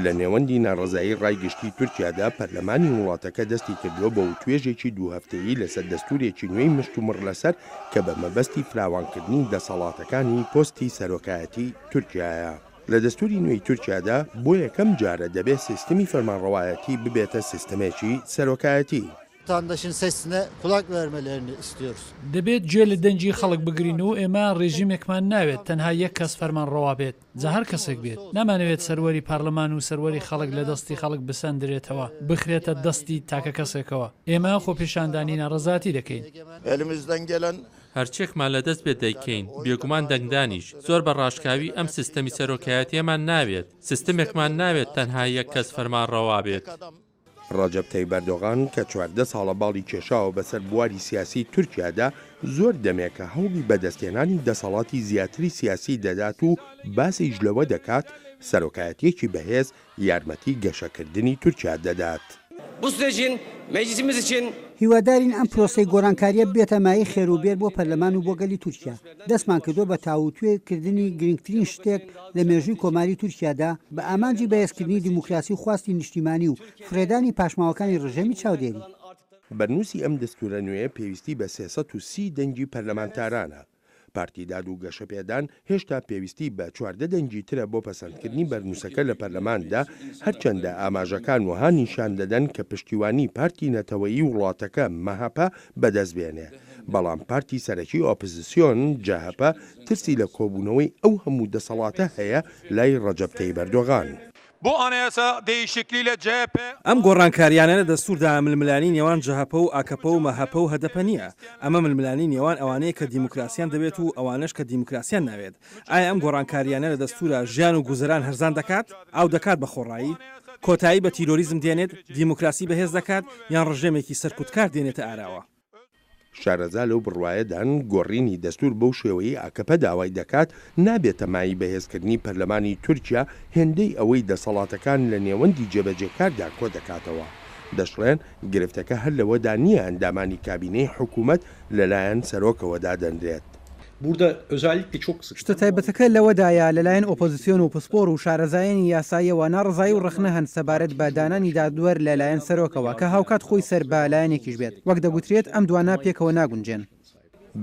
لە نێوەندی ناڕزایی ڕایگەشتی تورکیادا پەرلەمانی وڵاتەکە دەستی کردووە بە توێژێکی دوو هەفتەیی لەسەر دەستورێکی نوێی مشتومڕ لەسەر کە بە مەبەستی فراوانکردنی دەسەڵاتەکانی پۆستی سەرۆکایەتی تورکیایە. لە دەستوری نوێی تورکیادا بۆ یەکەم جارە دەبێت سیستمی فەرمانڕەوایەتی ببێتە سیستمێکی سەرۆکایەتی. Vatandaşın sesine kulak vermelerini istiyoruz. دەبێت گوێ لە دەنجی خەڵک بگرین و ئێمە ڕێژیمێکمان ناوێت تەنها یەک کەس فەرمانڕەوا بێت جا هەر کەسێک بێت نامانەوێت سەروەری پارلەمان و سەروەری خەڵک لە دەستی خەڵک بسەندرێتەوە بخرێتە دەستی تاکە کەسێکەوە ئێمە خۆپیشاندانی ناڕەزاتی دەکەین. Elimizden gelen هەرچێکمان لە دەست بێت دەیکەین بێگومان دەنگدانیش زۆر بە ڕاشکاوی ئەم سیستەمی سەرۆکایەتیەمان ناوێت سیستمێکمان ناوێت تەنها یەک کەس فەرمانڕەوا بێت. ڕەجەب تەیب ئەردۆغان کە 14 ساڵە باڵی کێشاوە بەسەر بواری سیاسی تورکیادا زۆر دەمێکە هەوڵی بەدەستێنانی دەسەڵاتی زیاتری سیاسی دەدات و باسیش لەوە دەکات سەرۆکایەتیەکی بەهێز یارمەتی گەشەکردنی تورکیا دەدات. Bu sürecin meclisimiz için هیوادارین ئەم پرۆسەی گۆڕانکاریە بێتە مای خێروبێر بۆ پەرلەمان و بۆ گەلی تورکیا دەستمان کردو بە تاوتوێکردنی گرنگترین شتێک لە مێژووی کۆماری تورکیادا بە ئامانجی بەهێزکردنی دیموکراسی و خواستی نیشتیمانی و فرێدانی پاشماوەکانی ڕژێمی چاودێری. بەرنووسی ئەم دەستورە نوێیە پێویستی بە 330 دەنگی پەرلەمانتارانە. پارتی داد و گەشەپێدان هێشتا پێویستی بە 14 دەنگی ترە بۆ پەسەندکردنی بەرنووسەکە لە پەرلەماندا هەرچەندە ئاماژەکان وها نیشان دەدەن کە پشتیوانی پارتی نەتەوەیی وڵاتەکە مەهەپە بەدەستبێنێ. بەڵام پارتی سەرەکی ئۆپۆزیسیۆن جاهەپە ترسی لە کۆبوونەوەی ئەو هەموو دەسەڵاتە هەیە لای ڕەجەب تەیب ئەردۆغان. Bu anayasa değişikliğiyle CHP ئەم گۆڕانکاریانە لە دەستوردا ململانی نێوان جەهەپە و ئاکەپە و مەهەپە و هەدەپە نییە ئەمە ململانی نێوان ئەوانەیە کە دیموکراسیان دەبێت و ئەوانش کە دیموکراسیان ناوێت. ئایا ئەم گۆڕانکاریانە لە دەستورە ژیان و گوزەران هەرزان دەکات ئاو دەکات بە خۆڕایی کۆتایی بە تیرۆریزم دێنێت دیموکراسی بەهێز دەکات یان ڕژێمێکی سەرکوتکار دێنێتە ئاراوە. شارەزا لەو بڕواایەدان گۆڕینی دەستور بەو شێوەیە ئاکەپە داوای دەکات نابێتە مای بەهێزکردنی پەرلەمانی تورکیا هێندەی ئەوەی دەسەڵاتەکان لە نێوەندی جێبەجێکاردا کۆ دەکاتەوە. دەشڵێن گرفتەکە هەر لەوەدا نییە ئەندامانی کابینەی حکوومەت لەلایەن سەرۆکەوەدا دەنرێت. شتە تایبەتەکە لەوەدایە لەلایەن ئۆپۆزیسیۆن و پسپۆر و شارەزایانی یاساییەوە ناڕزایی و ڕخنە هەن سەبارەت بە دانانی دادوەر لەلایەن سەرۆکەوە کە هاوکات خۆی سەر بە لایەنێکیش بێت وەک دەگوترێت ئەم دوانە پێکەوە ناگونجێن.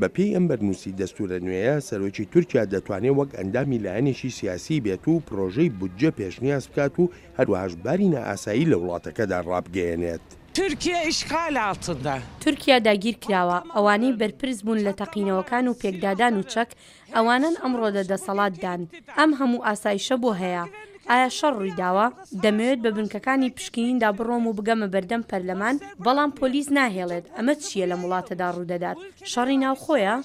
بەپێی ئەم بەرنووسی دەستورە نوێیە سەرۆکی تورکیا دەتوانێت وەک ئەندامی لایەنێکی سیاسی بێت و پرۆژەی بودجە پێشنیاز بکات و هەروەهاش بارینە ئاسایی لە وڵاتەکەدا ڕابگەیەنێت. Türkiye işgal altında. تورکیا داگیر کراوە ئەوانەی بەرپرس بوون لە تەقینەوەکان و پێکدادان و چەک ئەوانن ئەمڕۆ لە دەسەڵاتدان ئەم هەموو ئاسایشە بۆ هەیە. ئایا شەڕ ڕوویداوە دەمەوێت بە بنکەکانی پشکنیندا بڕۆم و بگەمە بەردەم پەرلەمان بەڵام پۆلیس ناهێڵێت ئەمە چییە لە وڵاتەدا ڕوودەدات شەڕی ناوخۆیە؟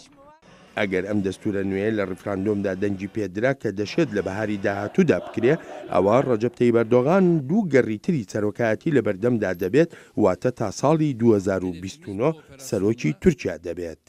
ئەگەر ئەم دەستورە نوێ لە ڕفراندۆمدا دەنگی پێدرا کە دەشێت لە بەهاری داهاتوودا بکرێ ئەوە ڕەجەب تەیب ئەردۆغان دوو گەڕیتری سەرۆکایەتی لە بەردەمدا دەبێت واتە تا ساڵی 2029 سەرۆکی تورکیا دەبێت.